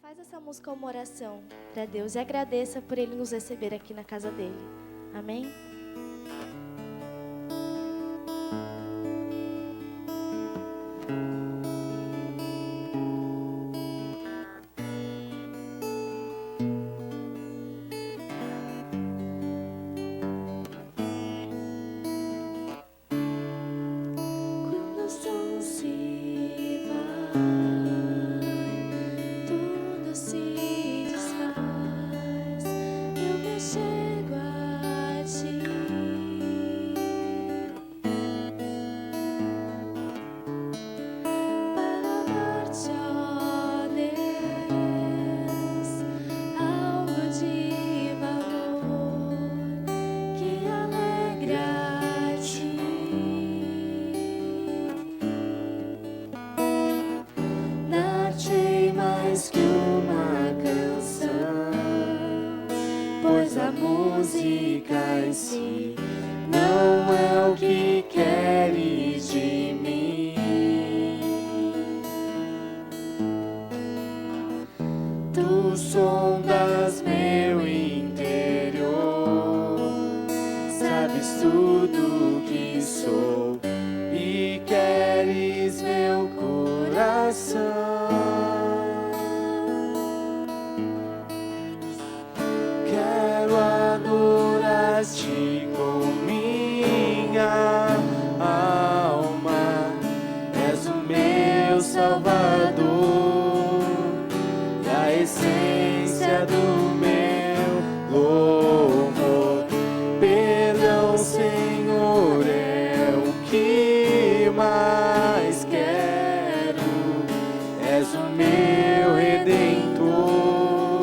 Faz essa música uma oração para Deus e agradeça por Ele nos receber aqui na casa dele. Amém? Quando o sol se vai, tudo se desfaz. Eu me chego a ti. Para dar-te, ó Deus, algo de valor que alegre a ti. Dar-te mais que uma canção, pois a música em si não é o que queres de mim. Tu sondas meu interior, sabes tudo que sou e queres meu coração. Quero adorar-te com minha alma. És o meu Salvador e a essência do meu louvor. Perdão, Senhor, é o que mais quero. És o meu Redentor,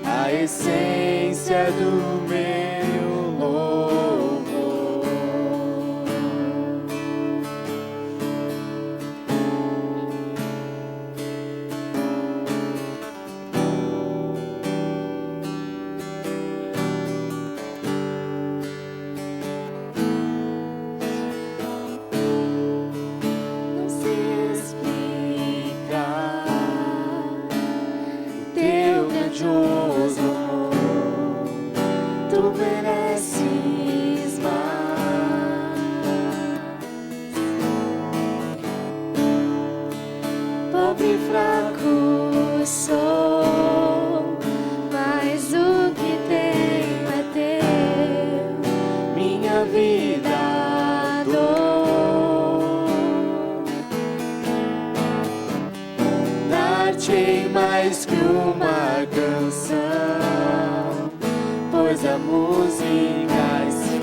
a essência do meu louvor. Não se explica teu grandioso amor, tu mereces mais. Pobre e fraco sou, mas o que tenho é teu, minha vida dou. Dar-te mais que uma canção, pois a música em si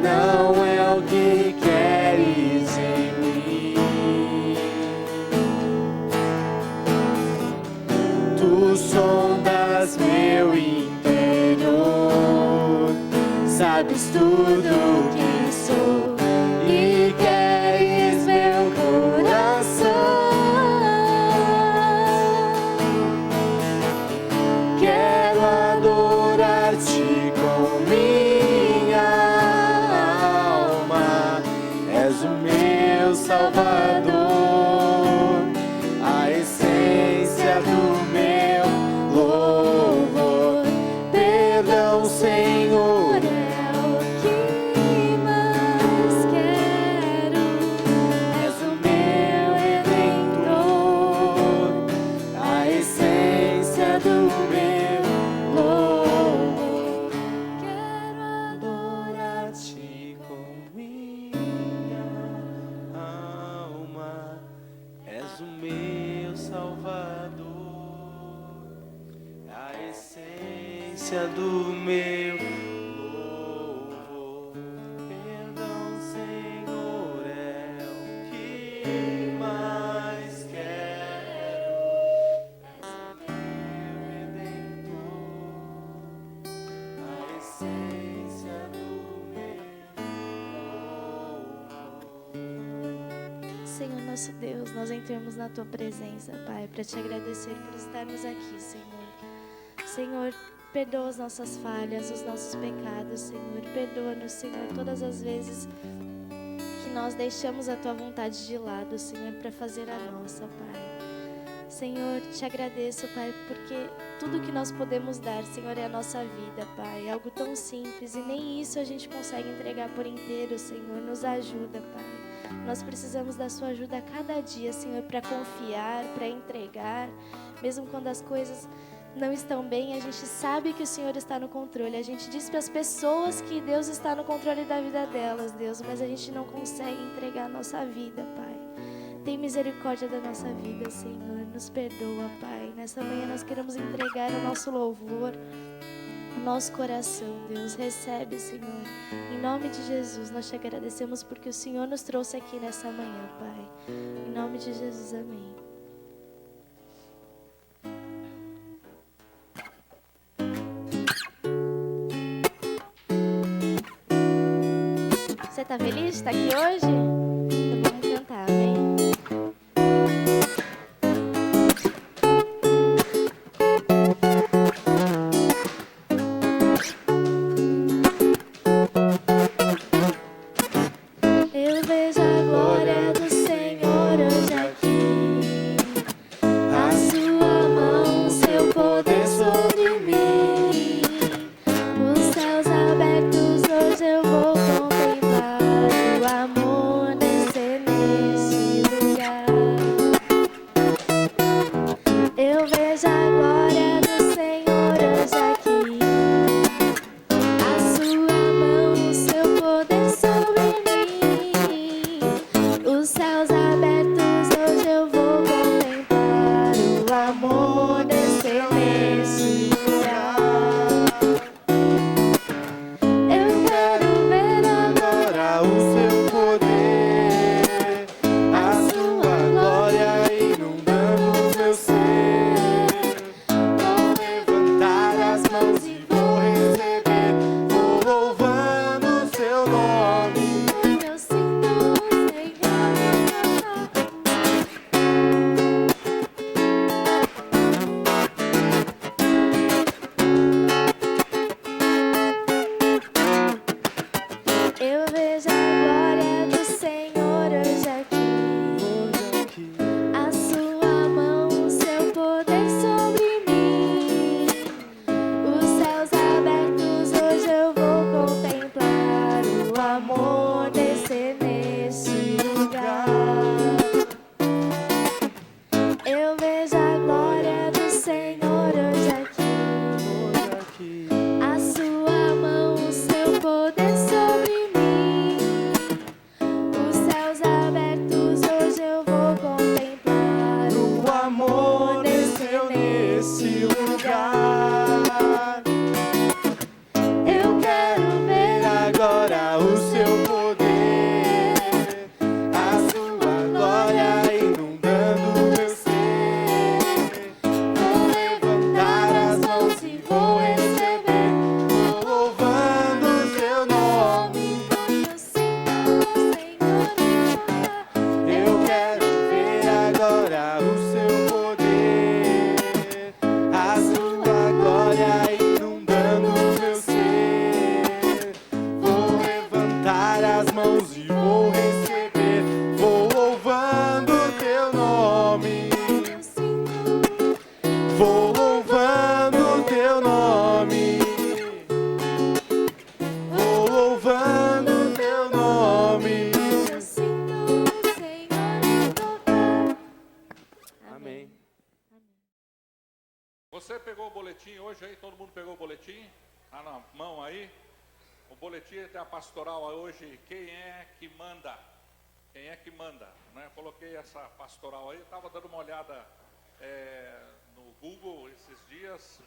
não é o que queres em mim. Tu sondas meu interior, sabes tudo que sou e queres meu coração. Quero adorar-te com minha alma. És o meu Salvador, a essência do meu louvor. Perdão, Senhor, é o que mais quero. És o meu Redentor, a essência do meu louvor. Quero adorar-te com minha alma. És o meu Salvador, a essência do meu louvor. Perdão, Senhor, é o que mais quero. És o meu Redentor, a essência do meu louvor. Senhor nosso Deus, nós entramos na Tua presença, Pai, para Te agradecer por estarmos aqui, Senhor. Senhor, perdoa as nossas falhas, os nossos pecados, Senhor. Perdoa-nos, Senhor, todas as vezes que nós deixamos a Tua vontade de lado, Senhor, para fazer a nossa, Pai. Senhor, te agradeço, Pai, porque tudo que nós podemos dar, Senhor, é a nossa vida, Pai. É algo tão simples e nem isso a gente consegue entregar por inteiro, Senhor. Nos ajuda, Pai. Nós precisamos da sua ajuda a cada dia, Senhor, para confiar, para entregar. Mesmo quando as coisas não estão bem, a gente sabe que o Senhor está no controle. A gente diz para as pessoas que Deus está no controle da vida delas, Deus, mas a gente não consegue entregar a nossa vida, Pai. Tem misericórdia da nossa vida, Senhor. Nos perdoa, Pai. Nessa manhã nós queremos entregar o nosso louvor, o nosso coração, Deus. Recebe, Senhor. Em nome de Jesus, nós te agradecemos porque o Senhor nos trouxe aqui nessa manhã, Pai. Em nome de Jesus, amém. Você está feliz de estar aqui hoje? Então vamos cantar, amém? Eu vejo a glória do Senhor hoje aqui, a sua mão, seu poder sobre mim. Os céus abertos hoje eu vou contemplar o amor descer nesse lugar. Eu vejo a glória do Senhor hoje aqui, a sua mão, seu poder sobre mim. Os céus abertos hoje eu vou contemplar o amor descer nesse lugar. Eu quero ver agora o seu poder, a sua glória inundando o meu ser. Vou levantar as mãos e vou receber, vou louvando o seu nome. eu sinto o Senhor. Eu vejo a glória do Senhor hoje aqui, a sua mão, seu poder sobre mim. Os céus abertos hoje eu vou contemplar o amor descer nesse lugar. Eu vejo a glória do Senhor hoje aqui, a sua mão, seu poder sobre mim. Os céus abertos hoje eu vou contemplar O amor desceu nesse lugar. Eu quero ver Agora o seu poder, a sua glória inundando o meu ser. Vou levantar as mãos e vou receber, vou louvando o seu nome. eu sinto o Senhor. Eu quero ver agora o seu poder, a sua glória inundando o meu ser. Vou levantar as mãos e vou receber, vou louvando o teu nome. Eu sinto Vou louvando o teu nome. Vou louvando o teu nome. Eu sinto o Senhor me tocar. Amém. Você pegou o boletim hoje aí? Todo mundo pegou o boletim? Tá na mão aí? O boletim tem a pastoral hoje. Quem é que manda? Quem é que manda? Né? Coloquei essa pastoral aí. Estava dando uma olhada no Google esses dias,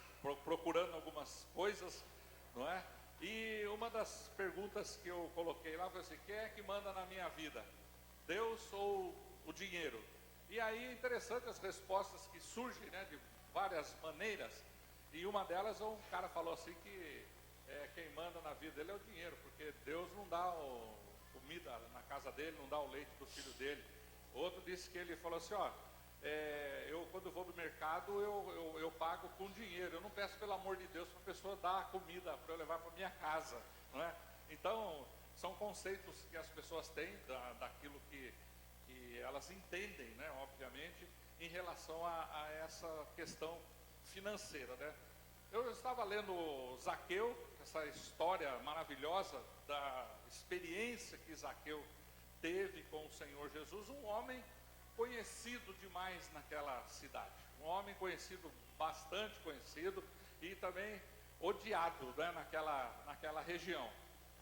procurando algumas coisas, não é? E uma das perguntas que eu coloquei lá foi assim: quem é que manda na minha vida? Deus ou o dinheiro? E aí é interessante as respostas que surgem, né, de várias maneiras. E uma delas, um cara falou assim que quem manda na vida dele é o dinheiro, porque Deus não dá comida na casa dele, não dá o leite do filho dele. Outro disse que ele falou assim, ó, eu quando vou no mercado eu pago com dinheiro, eu não peço pelo amor de Deus para a pessoa dar a comida para eu levar para minha casa, não é? Então são conceitos que as pessoas têm daquilo que elas entendem, né, obviamente. em relação a essa questão financeira, né? Eu estava lendo Zaqueu, essa história maravilhosa da experiência que Zaqueu teve com o Senhor Jesus, um homem conhecido demais naquela cidade, um homem conhecido, bastante conhecido e também odiado, né, naquela região.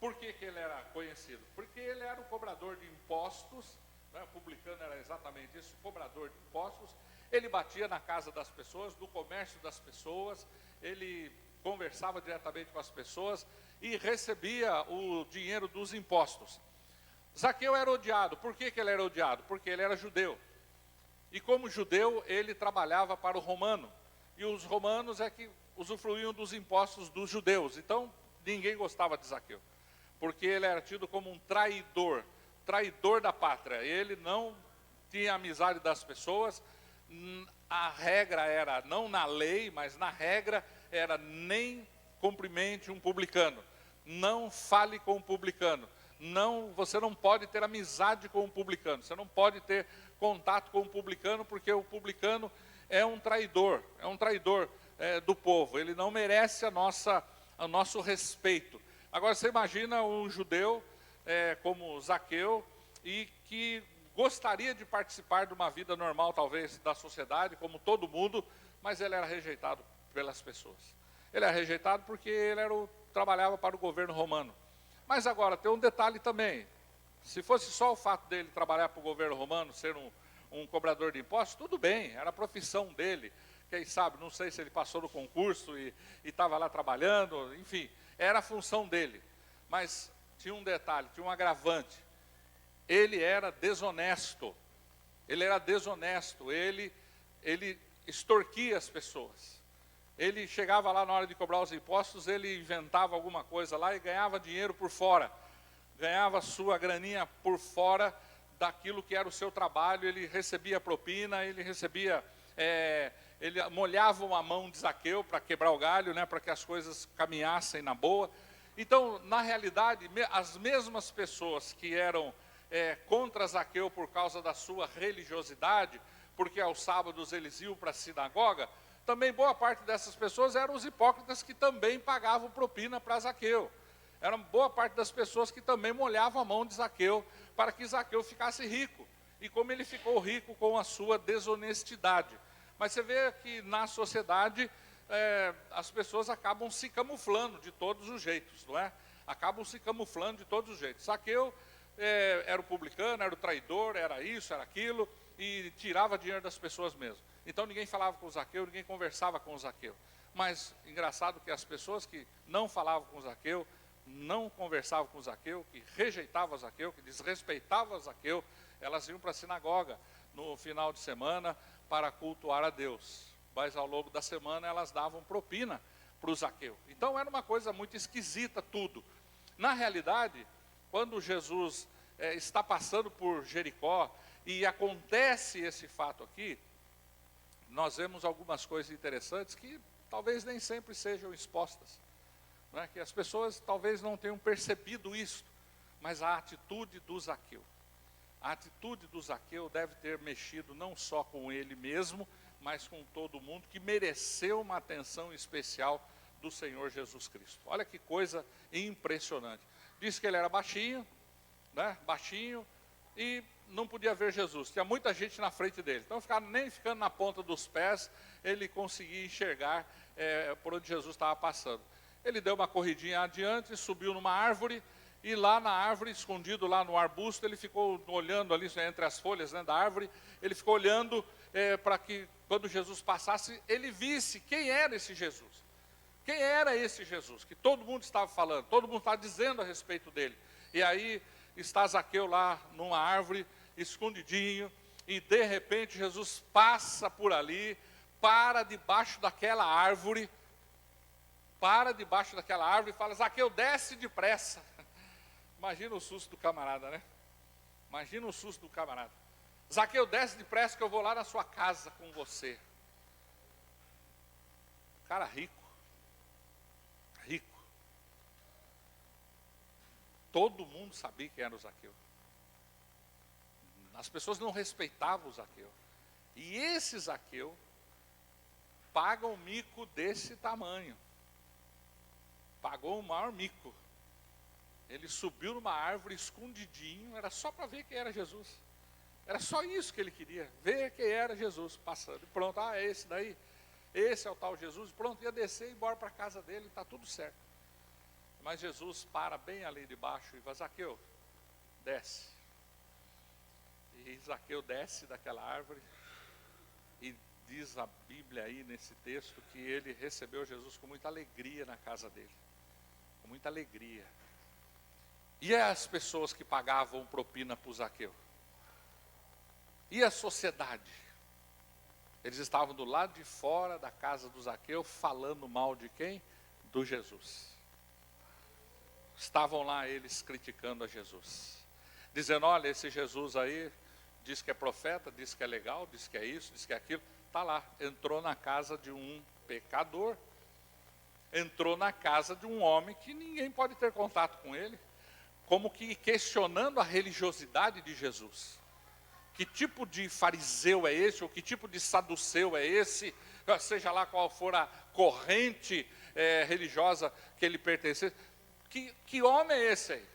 Por que ele era conhecido? Porque ele era o cobrador de impostos, né, o publicano era exatamente isso, cobrador de impostos. Ele batia na casa das pessoas, no comércio das pessoas, ele conversava diretamente com as pessoas e recebia o dinheiro dos impostos. Zaqueu era odiado. Por que ele era odiado? Porque ele era judeu. E como judeu, ele trabalhava para o romano. E os romanos é que usufruíam dos impostos dos judeus. Então, ninguém gostava de Zaqueu. Porque ele era tido como um traidor, traidor da pátria. Ele não tinha amizade das pessoas. A regra era, não na lei, mas na regra, era nem cumprimente um publicano. Não fale com o publicano. Não, você não pode ter amizade com o publicano. Você não pode ter contato com o publicano, porque o publicano é um traidor do povo. Ele não merece o nosso respeito. Agora você imagina um judeu como Zaqueu e que gostaria de participar de uma vida normal, talvez, da sociedade, como todo mundo, mas ele era rejeitado pelas pessoas. Ele era rejeitado porque ele trabalhava para o governo romano. Mas agora, tem um detalhe também. Se fosse só o fato dele trabalhar para o governo romano, ser um cobrador de impostos, tudo bem, era a profissão dele. Quem sabe, não sei se ele passou no concurso e estava lá trabalhando, enfim, era a função dele. Mas tinha um detalhe, tinha um agravante. Ele era desonesto. Ele extorquia as pessoas. Ele chegava lá na hora de cobrar os impostos, ele inventava alguma coisa lá e ganhava dinheiro por fora. Ganhava sua graninha por fora daquilo que era o seu trabalho. Ele recebia propina, ele molhava uma mão de Zaqueu para quebrar o galho, né, para que as coisas caminhassem na boa. Então, na realidade, as mesmas pessoas que eram contra Zaqueu por causa da sua religiosidade, porque aos sábados eles iam para a sinagoga, também boa parte dessas pessoas eram os hipócritas que também pagavam propina para Zaqueu. Era boa parte das pessoas que também molhavam a mão de Zaqueu para que Zaqueu ficasse rico. E como ele ficou rico com a sua desonestidade. Mas você vê que na sociedade as pessoas acabam se camuflando de todos os jeitos, não é? Acabam se camuflando de todos os jeitos. Zaqueu era o publicano, era o traidor, era isso, era aquilo, e tirava dinheiro das pessoas mesmo. Então ninguém falava com o Zaqueu, ninguém conversava com o Zaqueu. Mas engraçado que as pessoas que não falavam com o Zaqueu, não conversavam com o Zaqueu, que rejeitavam o Zaqueu, que desrespeitavam o Zaqueu, elas iam para a sinagoga no final de semana para cultuar a Deus. Mas ao longo da semana elas davam propina para o Zaqueu. Então era uma coisa muito esquisita tudo. Na realidade, quando Jesus está passando por Jericó e acontece esse fato aqui, nós vemos algumas coisas interessantes que talvez nem sempre sejam expostas, não é? Que as pessoas talvez não tenham percebido isso, mas a atitude do Zaqueu. A atitude do Zaqueu deve ter mexido não só com ele mesmo, mas com todo mundo, que mereceu uma atenção especial do Senhor Jesus Cristo. Olha que coisa impressionante. Diz que ele era baixinho, né? Baixinho, e não podia ver Jesus, tinha muita gente na frente dele, então nem ficando na ponta dos pés, ele conseguia enxergar por onde Jesus estava passando. Ele deu uma corridinha adiante, subiu numa árvore, e lá na árvore, escondido lá no arbusto, ele ficou olhando ali entre as folhas, né, da árvore, ele ficou olhando para que quando Jesus passasse, ele visse quem era esse Jesus. Quem era esse Jesus, que todo mundo estava falando, todo mundo estava dizendo a respeito dele. E aí está Zaqueu lá numa árvore, escondidinho, e de repente Jesus passa por ali, para debaixo daquela árvore e fala: Zaqueu, desce depressa. Imagina o susto do camarada, né? Imagina o susto do camarada. Zaqueu, desce depressa que eu vou lá na sua casa com você. Cara rico. Todo mundo sabia quem era o Zaqueu. As pessoas não respeitavam o Zaqueu. E esse Zaqueu paga um mico desse tamanho. Pagou o maior mico. Ele subiu numa árvore escondidinho, era só para ver quem era Jesus. Era só isso que ele queria, ver quem era Jesus passando. E pronto, é esse daí. Esse é o tal Jesus. Pronto, ia descer e ir embora para a casa dele, está tudo certo. Mas Jesus para bem ali de baixo e fala: Zaqueu, desce. E Zaqueu desce daquela árvore. E diz a Bíblia aí nesse texto que ele recebeu Jesus com muita alegria na casa dele. Com muita alegria. E as pessoas que pagavam propina para o Zaqueu? E a sociedade? Eles estavam do lado de fora da casa do Zaqueu falando mal de quem? Do Jesus. Estavam lá eles criticando a Jesus. Dizendo: olha, esse Jesus aí diz que é profeta, diz que é legal, diz que é isso, diz que é aquilo. Está lá, entrou na casa de um pecador. Entrou na casa de um homem que ninguém pode ter contato com ele. Como que questionando a religiosidade de Jesus. Que tipo de fariseu é esse, ou que tipo de saduceu é esse, seja lá qual for a corrente religiosa que ele pertencesse. Que homem é esse aí?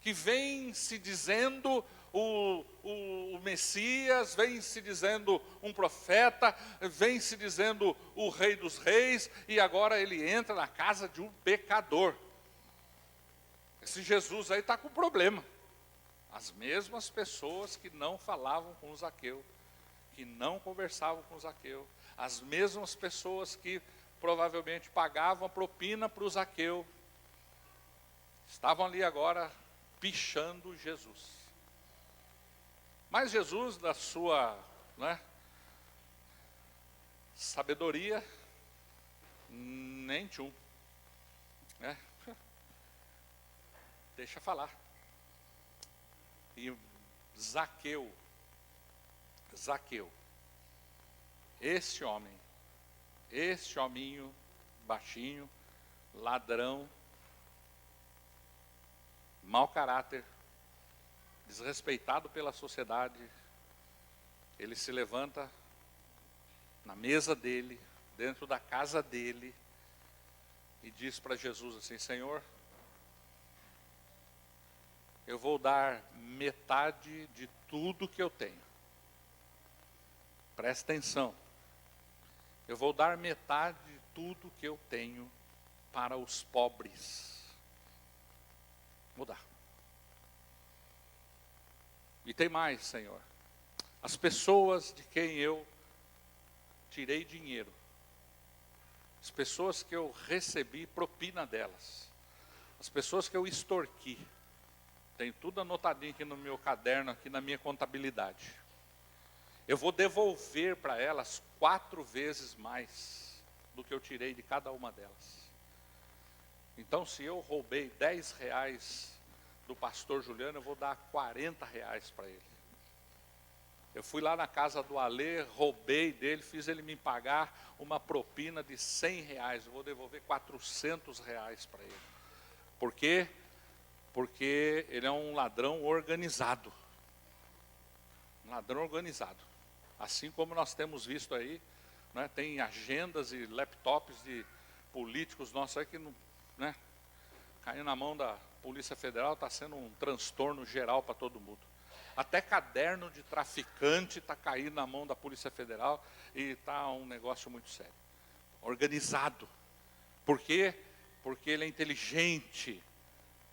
Que vem se dizendo o Messias, vem se dizendo um profeta, vem se dizendo o Rei dos Reis, e agora ele entra na casa de um pecador. Esse Jesus aí está com problema. As mesmas pessoas que não falavam com o Zaqueu, que não conversavam com o Zaqueu, as mesmas pessoas que provavelmente pagavam a propina para o Zaqueu, estavam ali agora pichando Jesus. Mas Jesus, da sua sabedoria, nem tchum. Deixa falar. E Zaqueu, esse hominho baixinho, ladrão, mau caráter, desrespeitado pela sociedade, ele se levanta na mesa dele, dentro da casa dele, e diz para Jesus assim: Senhor, eu vou dar metade de tudo que eu tenho. Presta atenção. Eu vou dar metade de tudo que eu tenho para os pobres. Vou dar. E tem mais, Senhor. As pessoas de quem eu tirei dinheiro, as pessoas que eu recebi propina delas, as pessoas que eu extorqui, tem tudo anotadinho aqui no meu caderno, aqui na minha contabilidade. Eu vou devolver para elas 4 vezes mais do que eu tirei de cada uma delas. Então, se eu roubei 10 reais do pastor Juliano, eu vou dar 40 reais para ele. Eu fui lá na casa do Alê, roubei dele, fiz ele me pagar uma propina de 100 reais. Eu vou devolver 400 reais para ele. Por quê? Porque ele é um ladrão organizado. Um ladrão organizado. Assim como nós temos visto aí, né, tem agendas e laptops de políticos nossos aí que não, né, caindo na mão da Polícia Federal, está sendo um transtorno geral para todo mundo. Até caderno de traficante está caindo na mão da Polícia Federal e está um negócio muito sério. Organizado. Por quê? Porque ele é inteligente.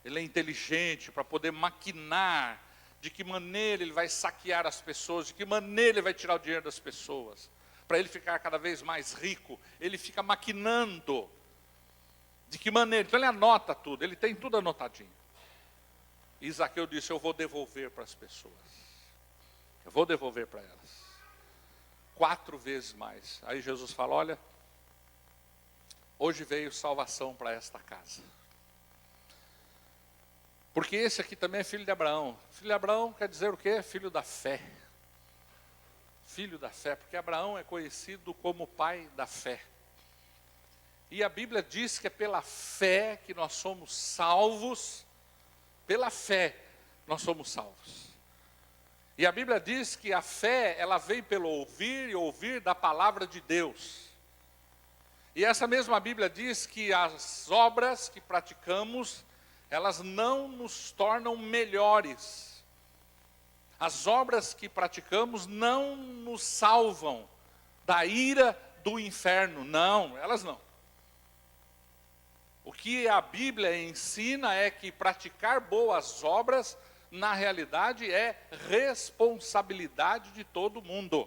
Ele é inteligente para poder maquinar de que maneira ele vai saquear as pessoas, de que maneira ele vai tirar o dinheiro das pessoas. Para ele ficar cada vez mais rico, ele fica maquinando. De que maneira? Então ele anota tudo, ele tem tudo anotadinho. E Zaqueu disse: eu vou devolver para as pessoas. Eu vou devolver para elas. 4 vezes mais. Aí Jesus fala: olha, hoje veio salvação para esta casa. Porque esse aqui também é filho de Abraão. Filho de Abraão quer dizer o quê? Filho da fé. Filho da fé, porque Abraão é conhecido como pai da fé. E a Bíblia diz que é pela fé que nós somos salvos. Pela fé nós somos salvos. E a Bíblia diz que a fé, ela vem pelo ouvir e ouvir da palavra de Deus. E essa mesma Bíblia diz que as obras que praticamos, elas não nos tornam melhores. As obras que praticamos não nos salvam da ira do inferno. Não, elas não. O que a Bíblia ensina é que praticar boas obras, na realidade, é responsabilidade de todo mundo.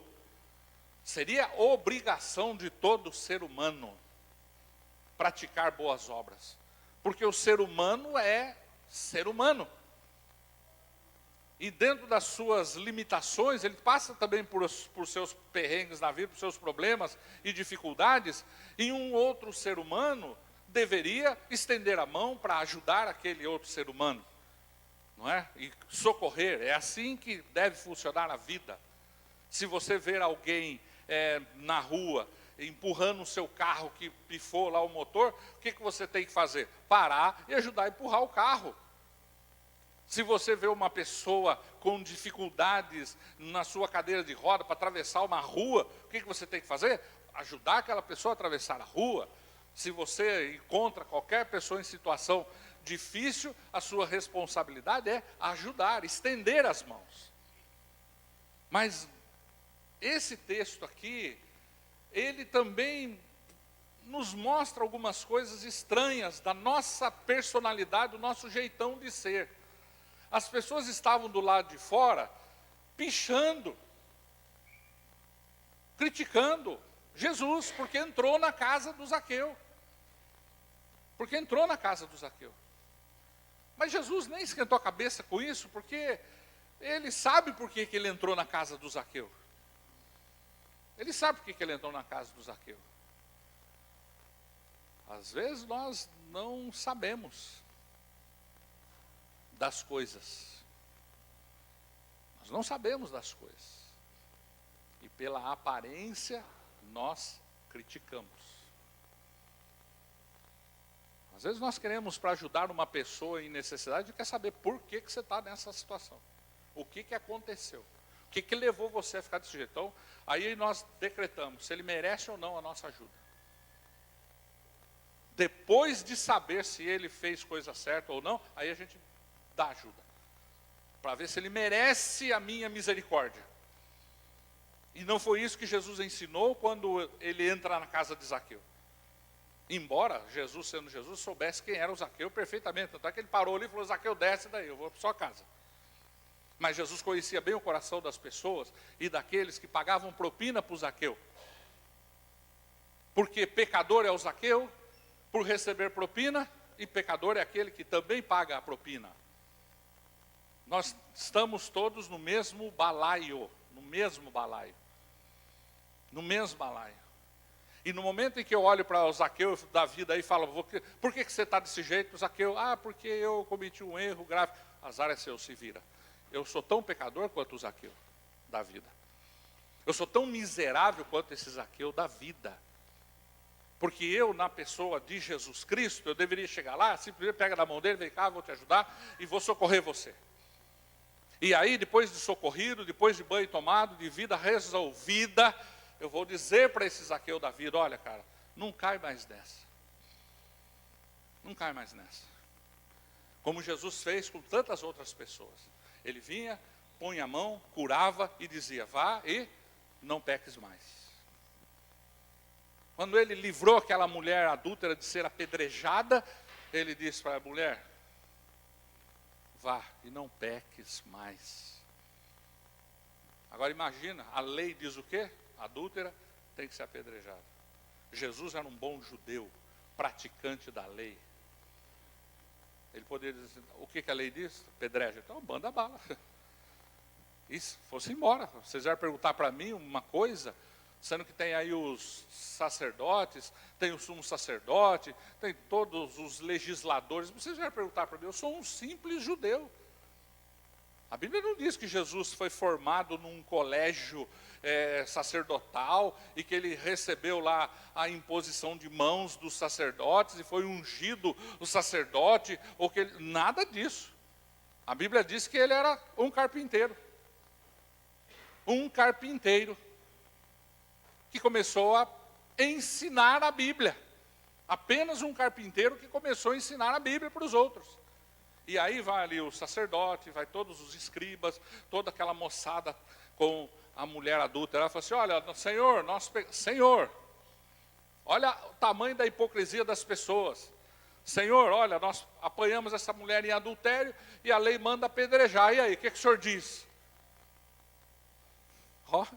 Seria obrigação de todo ser humano praticar boas obras. Porque o ser humano é ser humano. E dentro das suas limitações, ele passa também por seus perrengues na vida, por seus problemas e dificuldades. E um outro ser humano deveria estender a mão para ajudar aquele outro ser humano. Não é? E socorrer, é assim que deve funcionar a vida. Se você ver alguém na rua, empurrando o seu carro que pifou lá o motor, o que você tem que fazer? Parar e ajudar a empurrar o carro. Se você vê uma pessoa com dificuldades na sua cadeira de roda para atravessar uma rua, o que você tem que fazer? Ajudar aquela pessoa a atravessar a rua. Se você encontra qualquer pessoa em situação difícil, a sua responsabilidade é ajudar, estender as mãos. Mas esse texto aqui, ele também nos mostra algumas coisas estranhas da nossa personalidade, do nosso jeitão de ser. As pessoas estavam do lado de fora, pichando, criticando Jesus, porque entrou na casa do Zaqueu. Porque entrou na casa do Zaqueu. Mas Jesus nem esquentou a cabeça com isso, porque ele sabe por que ele entrou na casa do Zaqueu. Ele sabe por que ele entrou na casa do Zaqueu. Às vezes nós não sabemos das coisas. Nós não sabemos das coisas. E pela aparência nós criticamos. Às vezes nós queremos, para ajudar uma pessoa em necessidade, quer saber por que você está nessa situação. O que aconteceu. O que levou você a ficar desse jeito. Então, aí nós decretamos se ele merece ou não a nossa ajuda. Depois de saber se ele fez coisa certa ou não, aí a gente dá ajuda. Para ver se ele merece a minha misericórdia. E não foi isso que Jesus ensinou quando ele entra na casa de Zaqueu. Embora Jesus, sendo Jesus, soubesse quem era o Zaqueu perfeitamente. Tanto é que ele parou ali e falou: Zaqueu, desce daí, eu vou para sua casa. Mas Jesus conhecia bem o coração das pessoas e daqueles que pagavam propina para o Zaqueu. Porque pecador é o Zaqueu por receber propina, e pecador é aquele que também paga a propina. Nós estamos todos no mesmo balaio, no mesmo balaio. No mesmo balaio. E no momento em que eu olho para o Zaqueu da vida e falo: por que você está desse jeito, Zaqueu? Porque eu cometi um erro grave. Azar é seu, se vira. Eu sou tão pecador quanto o Zaqueu da vida. Eu sou tão miserável quanto esse Zaqueu da vida. Porque eu, na pessoa de Jesus Cristo, eu deveria chegar lá, simplesmente pega na mão dele, vem cá, vou te ajudar e vou socorrer você. E aí, depois de socorrido, depois de banho tomado, de vida resolvida, eu vou dizer para esse Zaqueu da vida: olha, cara, não cai mais nessa. Não cai mais nessa. Como Jesus fez com tantas outras pessoas. Ele vinha, punha a mão, curava e dizia: vá e não peques mais. Quando ele livrou aquela mulher adúltera de ser apedrejada, ele disse para a mulher: vá e não peques mais. Agora imagina, a lei diz o quê? Adúltera tem que ser apedrejada. Jesus era um bom judeu, praticante da lei. Ele poderia dizer: o que a lei diz? Apedreja. Então manda bala. E se fosse embora. Vocês vão perguntar para mim uma coisa, sendo que tem aí os sacerdotes, tem o sumo sacerdote, tem todos os legisladores. Vocês vão perguntar para mim: eu sou um simples judeu. A Bíblia não diz que Jesus foi formado num colégio sacerdotal e que ele recebeu lá a imposição de mãos dos sacerdotes e foi ungido o sacerdote, ou que nada disso. A Bíblia diz que ele era um carpinteiro. um carpinteiro que começou a ensinar a Bíblia. Apenas um carpinteiro que começou a ensinar a Bíblia para os outros. E aí vai ali o sacerdote, vai todos os escribas, toda aquela moçada com a mulher adulta. Ela fala assim, olha, Senhor, olha o tamanho da hipocrisia das pessoas. Senhor, olha, nós apanhamos essa mulher em adultério e a lei manda apedrejar. E aí, o que o senhor diz? Ó,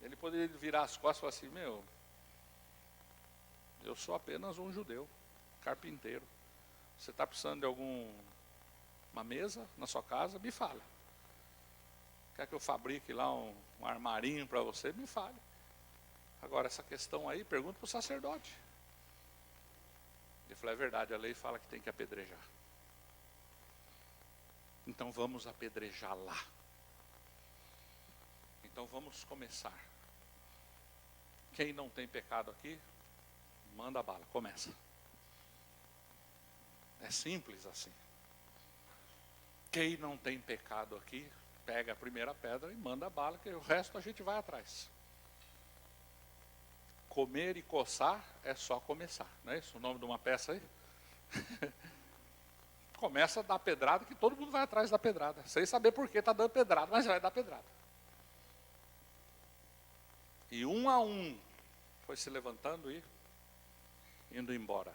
ele poderia virar as costas e falar assim, eu sou apenas um judeu, carpinteiro. Você está precisando de uma mesa na sua casa? Me fala. Quer que eu fabrique lá um armarinho para você? Me fale. Agora, essa questão aí, pergunta para o sacerdote. Ele falou, é verdade, a lei fala que tem que apedrejar. Então vamos apedrejar lá. Então vamos começar. Quem não tem pecado aqui, manda bala, começa. É simples assim. Quem não tem pecado aqui, pega a primeira pedra e manda bala, que o resto a gente vai atrás. Comer e coçar é só começar, não é isso o nome de uma peça aí? Começa a dar pedrada, que todo mundo vai atrás da pedrada, sem saber por que está dando pedrada, mas vai dar pedrada. E um a um foi se levantando e indo embora.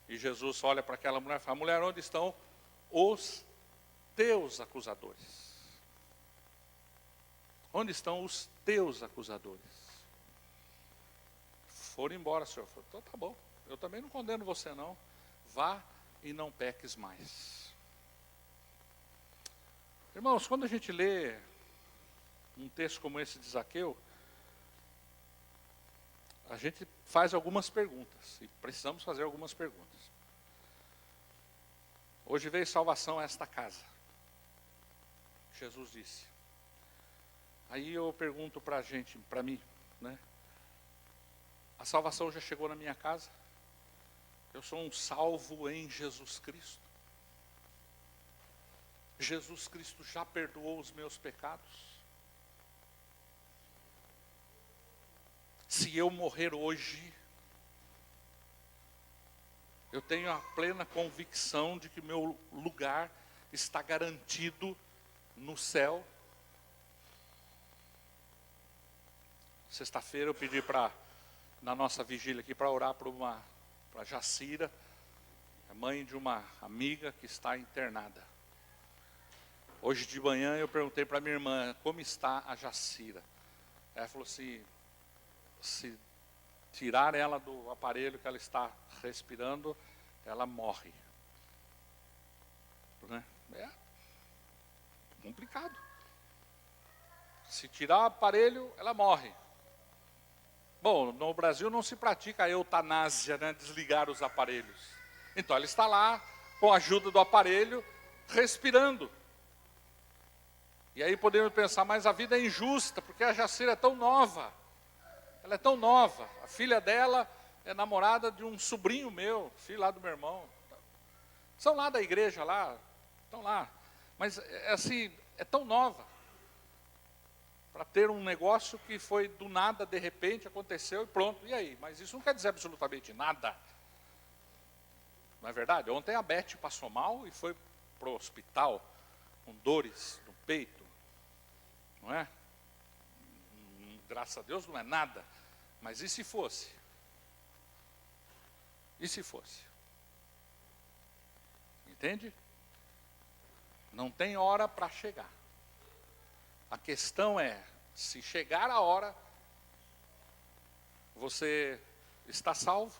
E Jesus olha para aquela mulher e fala, mulher, onde estão os teus acusadores? Onde estão os teus acusadores? Foram embora, senhor. Falei, então tá bom, eu também não condeno você não. Vá e não peques mais. Irmãos, quando a gente lê um texto como esse de Zaqueu, a gente faz algumas perguntas, e precisamos fazer algumas perguntas. Hoje veio salvação a esta casa, Jesus disse. Aí eu pergunto para a gente, para mim, né? A salvação já chegou na minha casa? Eu sou um salvo em Jesus Cristo? Jesus Cristo já perdoou os meus pecados? Se eu morrer hoje, eu tenho a plena convicção de que meu lugar está garantido no céu. Sexta-feira eu pedi na nossa vigília aqui, para orar para Jacira, a mãe de uma amiga que está internada. Hoje de manhã eu perguntei para minha irmã, como está a Jacira? Ela falou assim, se tirar ela do aparelho que ela está respirando, ela morre. Né? É complicado. Se tirar o aparelho, ela morre. Bom, no Brasil não se pratica a eutanásia, né? Desligar os aparelhos. Então ela está lá, com a ajuda do aparelho, respirando. E aí podemos pensar, mas a vida é injusta, porque a Jacira é tão nova. Ela é tão nova. A filha dela é namorada de um sobrinho meu, filho lá do meu irmão. São lá da igreja, lá, estão lá. Mas assim, é tão nova. Para ter um negócio que foi do nada, de repente, aconteceu e pronto. E aí? Mas isso não quer dizer absolutamente nada. Não é verdade? Ontem a Beth passou mal e foi para o hospital com dores no peito. Não é? Graças a Deus não é nada. Mas e se fosse? E se fosse? Entende? Não tem hora para chegar. A questão é, se chegar a hora, você está salvo?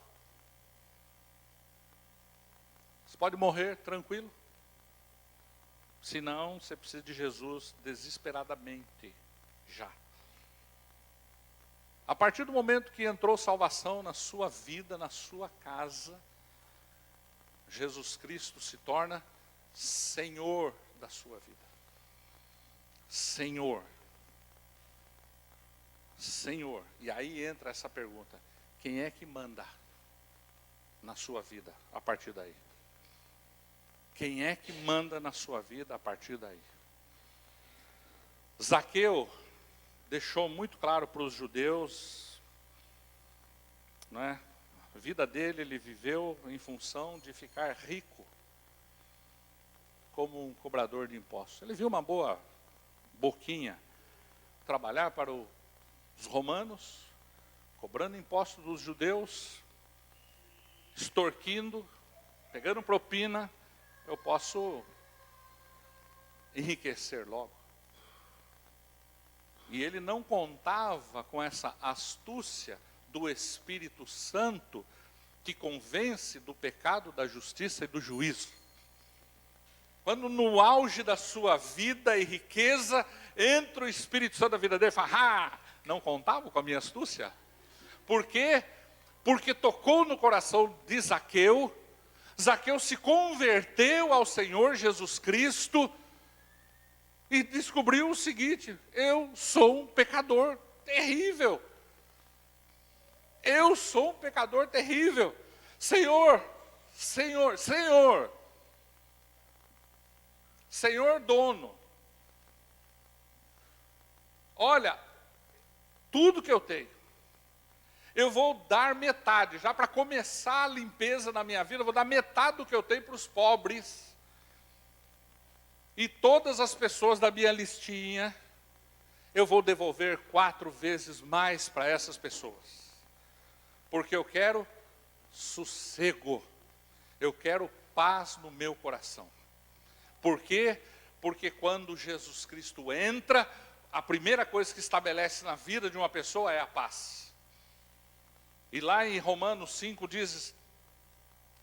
Você pode morrer tranquilo? Se não, você precisa de Jesus desesperadamente, já. A partir do momento que entrou salvação na sua vida, na sua casa, Jesus Cristo se torna Senhor da sua vida. Senhor. Senhor. E aí entra essa pergunta: quem é que manda na sua vida a partir daí? Quem é que manda na sua vida a partir daí? Zaqueu deixou muito claro para os judeus, né? A vida dele, ele viveu em função de ficar rico, como um cobrador de impostos. Ele viu uma boa boquinha trabalhar para os romanos, cobrando impostos dos judeus, extorquindo, pegando propina, eu posso enriquecer logo. E ele não contava com essa astúcia do Espírito Santo que convence do pecado, da justiça e do juízo. Quando no auge da sua vida e riqueza, entra o Espírito Santo da vida dele e fala, não contava com a minha astúcia? Por quê? Porque tocou no coração de Zaqueu, Zaqueu se converteu ao Senhor Jesus Cristo e descobriu o seguinte: eu sou um pecador terrível. Eu sou um pecador terrível. Senhor, Senhor, Senhor, Senhor dono, olha, tudo que eu tenho, eu vou dar metade, já para começar a limpeza na minha vida, eu vou dar metade do que eu tenho para os pobres. E todas as pessoas da minha listinha, eu vou devolver 4 vezes mais para essas pessoas. Porque eu quero sossego, eu quero paz no meu coração. Por quê? Porque quando Jesus Cristo entra, a primeira coisa que estabelece na vida de uma pessoa é a paz. E lá em Romanos 5 diz,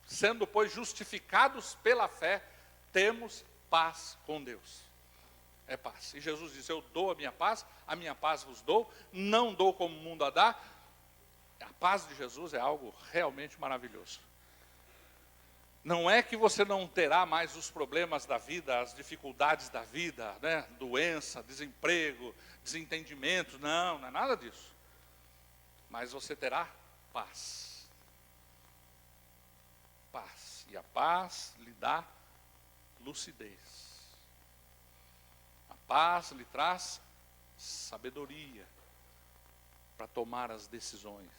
sendo pois justificados pela fé, temos paz com Deus. É paz. E Jesus diz, eu dou a minha paz vos dou, não dou como o mundo a dá. A paz de Jesus é algo realmente maravilhoso. Não é que você não terá mais os problemas da vida, as dificuldades da vida, né? Doença, desemprego, desentendimento, não é nada disso. Mas você terá paz. Paz. E a paz lhe dá lucidez. A paz lhe traz sabedoria para tomar as decisões,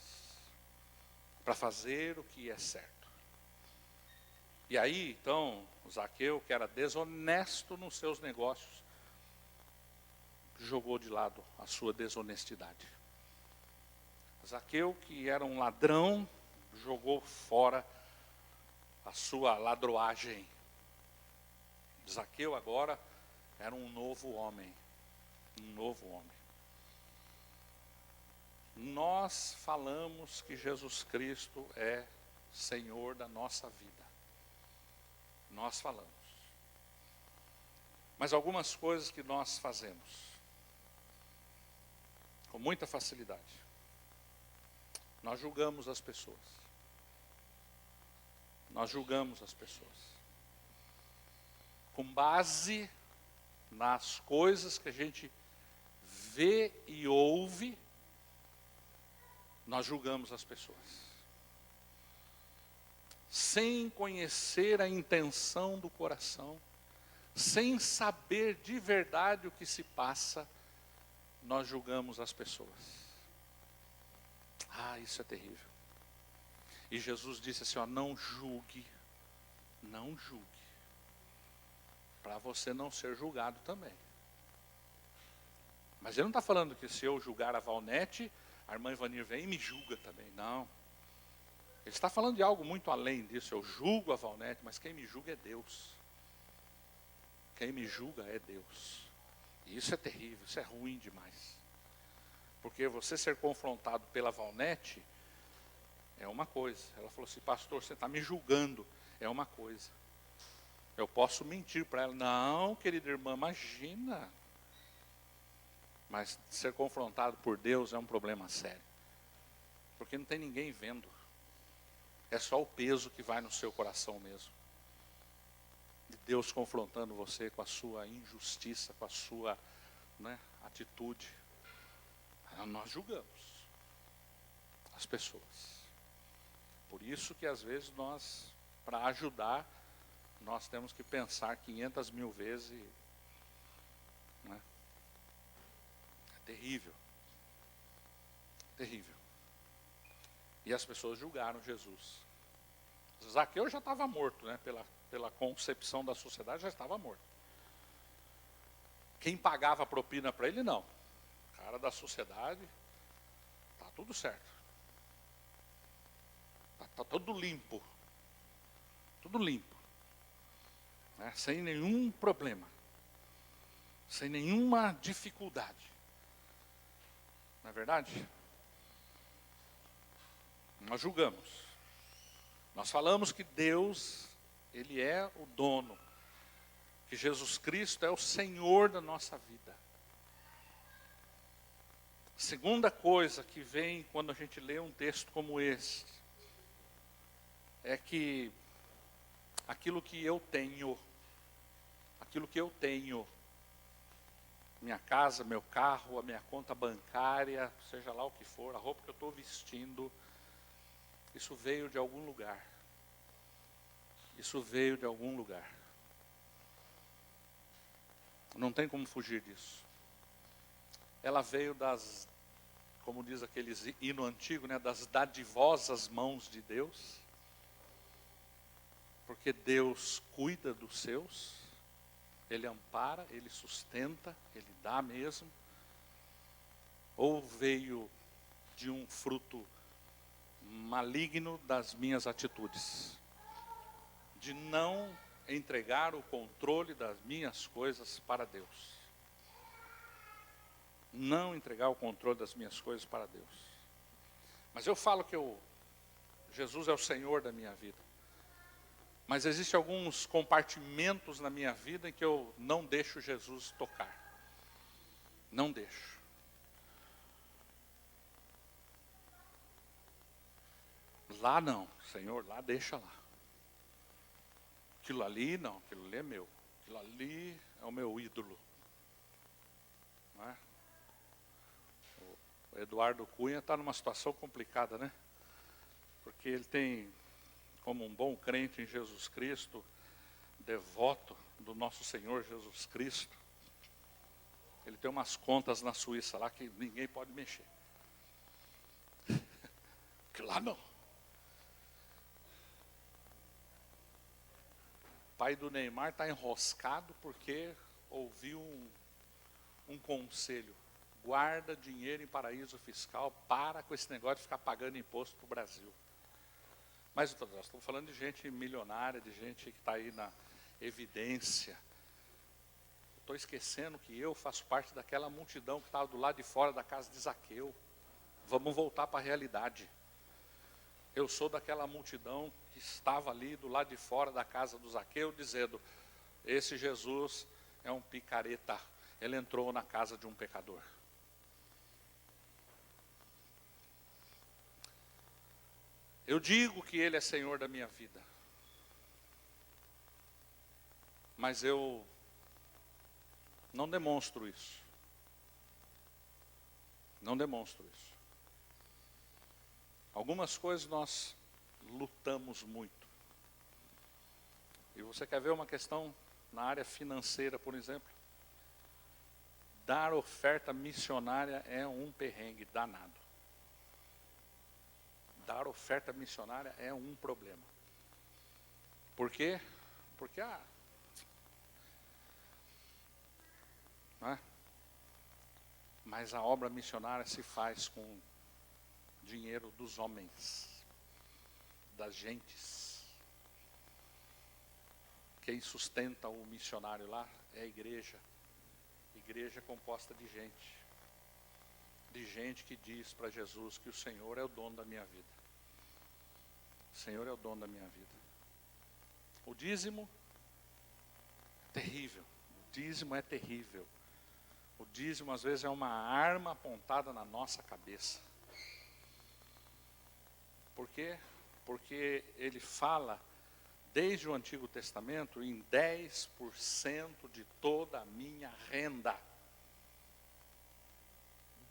para fazer o que é certo. E aí, então, Zaqueu, que era desonesto nos seus negócios, jogou de lado a sua desonestidade. Zaqueu, que era um ladrão, jogou fora a sua ladroagem. Zaqueu agora era um novo homem. Um novo homem. Nós falamos que Jesus Cristo é Senhor da nossa vida. Nós falamos. Mas algumas coisas que nós fazemos com muita facilidade. Nós julgamos as pessoas. Nós julgamos as pessoas. Com base nas coisas que a gente vê e ouve, nós julgamos as pessoas. Sem conhecer a intenção do coração, sem saber de verdade o que se passa, nós julgamos as pessoas. Isso é terrível. E Jesus disse assim, não julgue, não julgue, para você não ser julgado também. Mas ele não está falando que se eu julgar a Valnete, a irmã Ivanir vem e me julga também, não. Ele está falando de algo muito além disso. Eu julgo a Valnete, mas quem me julga é Deus. Quem me julga é Deus. E isso é terrível, isso é ruim demais. Porque você ser confrontado pela Valnete é uma coisa. Ela falou assim, pastor, você está me julgando. É uma coisa. Eu posso mentir para ela. Não, querida irmã, imagina. Mas ser confrontado por Deus é um problema sério. Porque não tem ninguém vendo. É só o peso que vai no seu coração mesmo. De Deus confrontando você com a sua injustiça, com a sua atitude. Nós julgamos as pessoas. Por isso que às vezes nós, para ajudar, nós temos que pensar 500 mil vezes. Terrível. Terrível. E as pessoas julgaram Jesus. Zaqueu já estava morto, né? Pela concepção da sociedade, já estava morto. Quem pagava a propina para ele, não. O cara da sociedade, está tudo certo. Está tudo limpo. Tudo limpo. Né? Sem nenhum problema. Sem nenhuma dificuldade. Não é verdade? Nós julgamos. Nós falamos que Deus, Ele é o dono. Que Jesus Cristo é o Senhor da nossa vida. Segunda coisa que vem quando a gente lê um texto como este, é que aquilo que eu tenho, minha casa, meu carro, a minha conta bancária, seja lá o que for, a roupa que eu estou vestindo, isso veio de algum lugar. Isso veio de algum lugar. Não tem como fugir disso. Ela veio das, como diz aqueles hino antigo, né, das dadivosas mãos de Deus. Porque Deus cuida dos seus, Ele ampara, Ele sustenta, Ele dá mesmo. Ou veio de um fruto maligno das minhas atitudes, de não entregar o controle das minhas coisas para Deus. Não entregar o controle das minhas coisas para Deus. Mas eu falo que Jesus é o Senhor da minha vida. Mas existem alguns compartimentos na minha vida em que eu não deixo Jesus tocar. Não deixo. Lá não, Senhor, lá deixa lá. Aquilo ali não, aquilo ali é meu. Aquilo ali é o meu ídolo. Não é? O Eduardo Cunha está numa situação complicada, né? Porque ele tem, como um bom crente em Jesus Cristo, devoto do nosso Senhor Jesus Cristo, ele tem umas contas na Suíça lá que ninguém pode mexer. Que lá não. O pai do Neymar está enroscado porque ouviu um conselho. Guarda dinheiro em paraíso fiscal, para com esse negócio de ficar pagando imposto para o Brasil. Mas nós estamos falando de gente milionária, de gente que está aí na evidência. Estou esquecendo que eu faço parte daquela multidão que estava do lado de fora da casa de Zaqueu. Vamos voltar para a realidade. Eu sou daquela multidão que estava ali do lado de fora da casa do Zaqueu, dizendo, esse Jesus é um picareta, ele entrou na casa de um pecador. Eu digo que Ele é Senhor da minha vida. Mas eu não demonstro isso. Não demonstro isso. Algumas coisas nós lutamos muito. E você quer ver uma questão na área financeira, por exemplo? Dar oferta missionária é um perrengue danado. Dar oferta missionária é um problema. Por quê? Porque não é? Mas a obra missionária se faz com dinheiro dos homens, das gentes. Quem sustenta o missionário lá é a igreja. Igreja composta de gente. De gente que diz para Jesus que o Senhor é o dono da minha vida. O Senhor é o dono da minha vida. O dízimo é terrível. O dízimo é terrível. O dízimo às vezes é uma arma apontada na nossa cabeça. Por quê? Porque ele fala, desde o Antigo Testamento, em 10% de toda a minha renda.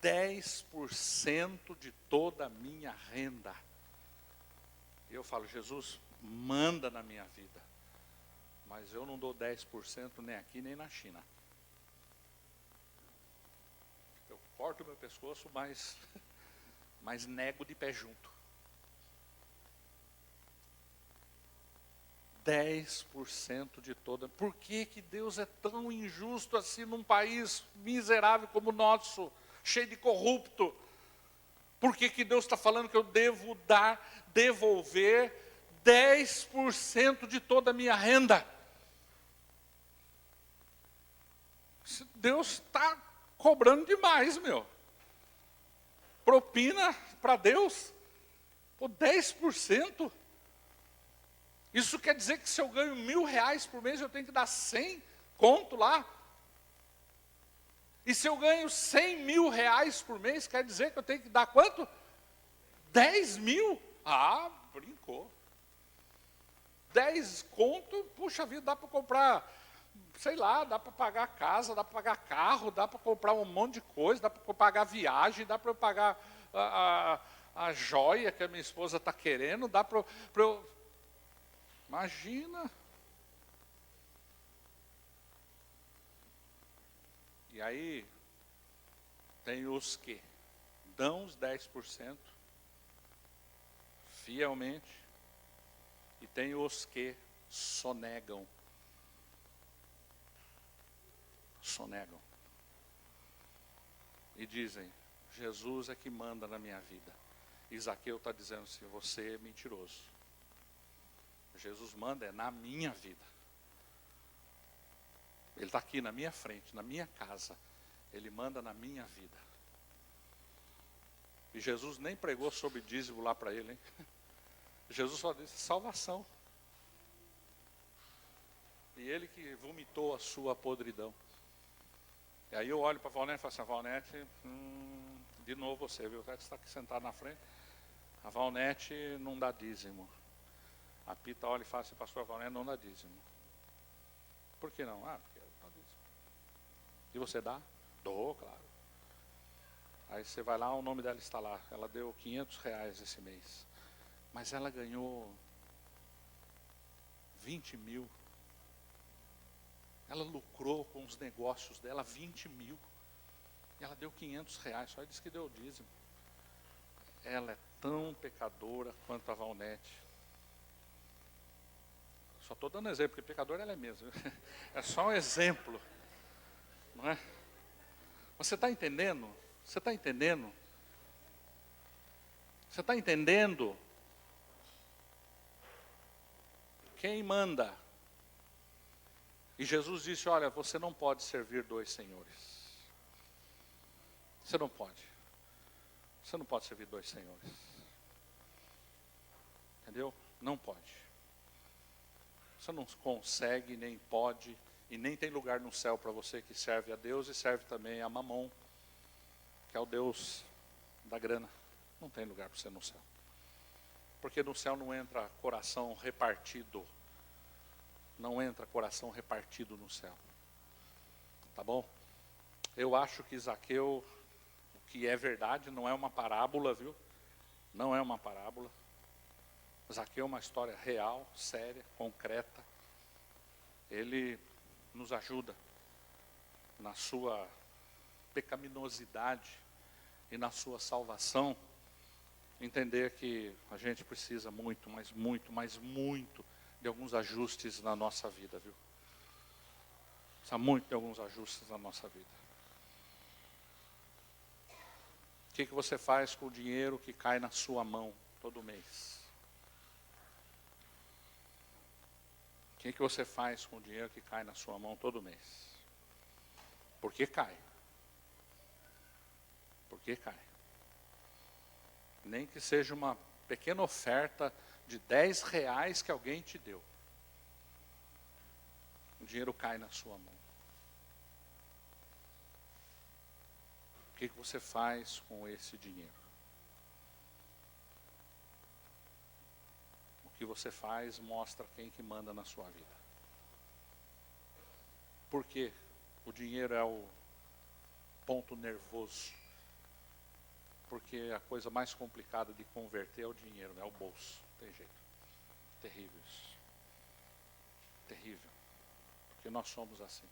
10% de toda a minha renda. E eu falo, Jesus, manda na minha vida. Mas eu não dou 10% nem aqui nem na China. Eu corto o meu pescoço, mas nego de pé junto. 10% de toda. Por que Deus é tão injusto assim num país miserável como o nosso, cheio de corrupto? Por que Deus está falando que eu devo devolver 10% de toda a minha renda? Deus está cobrando demais, meu. Propina para Deus, 10%. Isso quer dizer que se eu ganho R$1.000 por mês, eu tenho que dar 100 conto lá. E se eu ganho R$100.000 por mês, quer dizer que eu tenho que dar quanto? 10 mil? Ah, brincou. 10 conto, puxa vida, dá para comprar, sei lá, dá para pagar casa, dá para pagar carro, dá para comprar um monte de coisa, dá para pagar viagem, dá para eu pagar a joia que a minha esposa está querendo, dá para eu... Imagina. E aí, tem os que dão os 10% fielmente, e tem os que sonegam. Sonegam. E dizem, Jesus é que manda na minha vida. E Zaqueu está dizendo assim, você é mentiroso. Jesus manda é na minha vida. Ele está aqui na minha frente, na minha casa. Ele manda na minha vida. E Jesus nem pregou sobre dízimo lá para ele, hein? Jesus só disse salvação. E ele que vomitou a sua podridão. E aí eu olho para a Valnete e falo assim, Valnete, de novo você, viu? Você está aqui sentado na frente. A Valnete não dá dízimo. A Pita olha e fala assim, pastor, a Valnete não dá dízimo. Por que não? Porque eu não dá dízimo. E você dá? Dou, claro. Aí você vai lá, o nome dela está lá. Ela deu R$500 esse mês. Mas ela ganhou 20 mil. Ela lucrou com os negócios dela 20 mil. E ela deu R$500. Só disse que deu o dízimo. Ela é tão pecadora quanto a Valnete. Só estou dando exemplo, porque pecadora ela é mesmo. É só um exemplo. Não é? Você está entendendo? Você está entendendo? Você está entendendo? Quem manda? E Jesus disse, olha, você não pode servir dois senhores. Você não pode. Você não pode servir dois senhores. Entendeu? Não pode. Você não consegue, nem pode, e nem tem lugar no céu para você que serve a Deus e serve também a Mamon, que é o Deus da grana. Não tem lugar para você no céu. Porque no céu não entra coração repartido. Não entra coração repartido no céu. Tá bom? Eu acho que Zaqueu, o que é verdade, não é uma parábola, viu? Não é uma parábola. Zaqueu é uma história real, séria, concreta. Ele nos ajuda na sua pecaminosidade e na sua salvação, entender que a gente precisa muito, mas muito de alguns ajustes na nossa vida, viu? Precisa muito de alguns ajustes na nossa vida. O que você faz com o dinheiro que cai na sua mão todo mês? O que você faz com o dinheiro que cai na sua mão todo mês? Por que cai? Por que cai? Nem que seja uma pequena oferta de R$10 que alguém te deu. O dinheiro cai na sua mão. O que você faz com esse dinheiro? O que você faz mostra quem que manda na sua vida. Por quê? O dinheiro é o ponto nervoso. Porque a coisa mais complicada de converter é o dinheiro, é o bolso. Não tem jeito. Terrível isso. Terrível. Porque nós somos assim.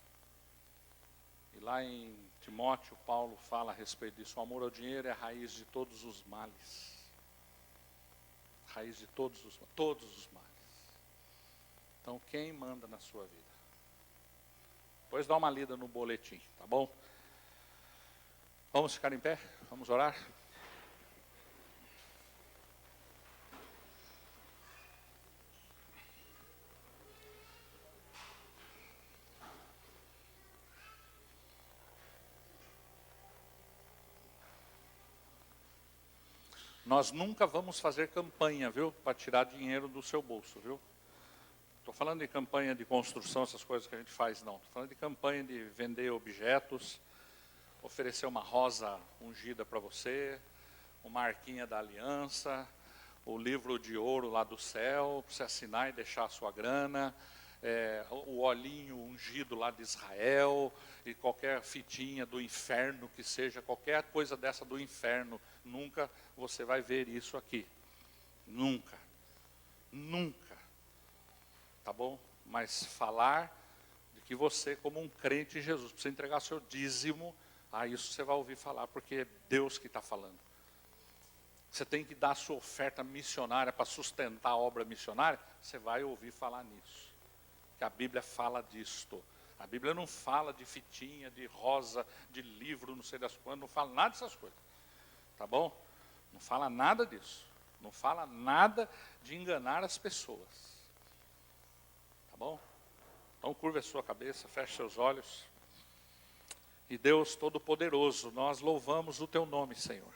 E lá em Timóteo, Paulo fala a respeito disso. O amor ao dinheiro é a raiz de todos os males. Raiz de todos os males. Então, quem manda na sua vida? Depois dá uma lida no boletim, tá bom? Vamos ficar em pé? Vamos orar? Nós nunca vamos fazer campanha, viu? Para tirar dinheiro do seu bolso, viu? Estou falando de campanha de construção, essas coisas que a gente faz, não. Estou falando de campanha de vender objetos, oferecer uma rosa ungida para você, uma arquinha da aliança, o livro de ouro lá do céu, para você assinar e deixar a sua grana, o olhinho ungido lá de Israel, e qualquer fitinha do inferno que seja, qualquer coisa dessa do inferno, nunca você vai ver isso aqui. Nunca. Nunca. Tá bom? Mas falar de que você, como um crente em Jesus, precisa entregar seu dízimo, isso você vai ouvir falar, porque é Deus que está falando. Você tem que dar a sua oferta missionária para sustentar a obra missionária, você vai ouvir falar nisso. Que a Bíblia fala disto. A Bíblia não fala de fitinha, de rosa, de livro, não sei das quantas, não fala nada dessas coisas. Tá bom? Não fala nada disso. Não fala nada de enganar as pessoas. Tá bom? Então curva a sua cabeça, feche seus olhos. E Deus Todo-Poderoso, nós louvamos o Teu nome, Senhor.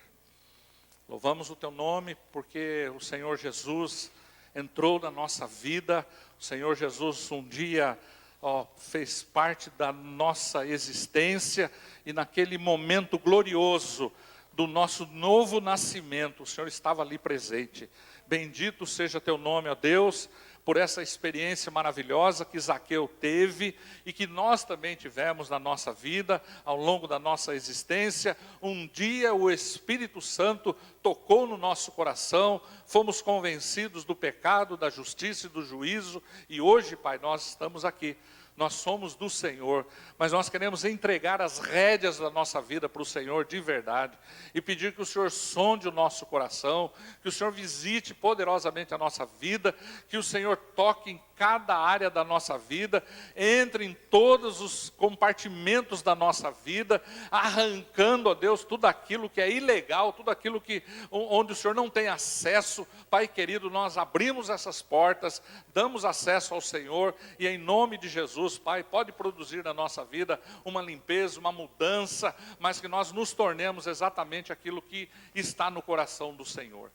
Louvamos o Teu nome porque o Senhor Jesus entrou na nossa vida. O Senhor Jesus um dia fez parte da nossa existência. E naquele momento glorioso do nosso novo nascimento, o Senhor estava ali presente. Bendito seja Teu nome, ó Deus, por essa experiência maravilhosa que Zaqueu teve e que nós também tivemos na nossa vida, ao longo da nossa existência. Um dia o Espírito Santo tocou no nosso coração, fomos convencidos do pecado, da justiça e do juízo, e hoje, Pai, nós estamos aqui. Nós somos do Senhor, mas nós queremos entregar as rédeas da nossa vida para o Senhor de verdade e pedir que o Senhor sonde o nosso coração, que o Senhor visite poderosamente a nossa vida, que o Senhor toque em cada área da nossa vida, entre em todos os compartimentos da nossa vida, arrancando, ó Deus, tudo aquilo que é ilegal, tudo aquilo onde o Senhor não tem acesso. Pai querido, nós abrimos essas portas, damos acesso ao Senhor e em nome de Jesus, Pai, pode produzir na nossa vida uma limpeza, uma mudança, mas que nós nos tornemos exatamente aquilo que está no coração do Senhor.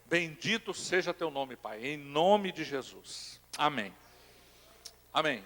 Bendito seja Teu nome, Pai, em nome de Jesus. Amém. Amém.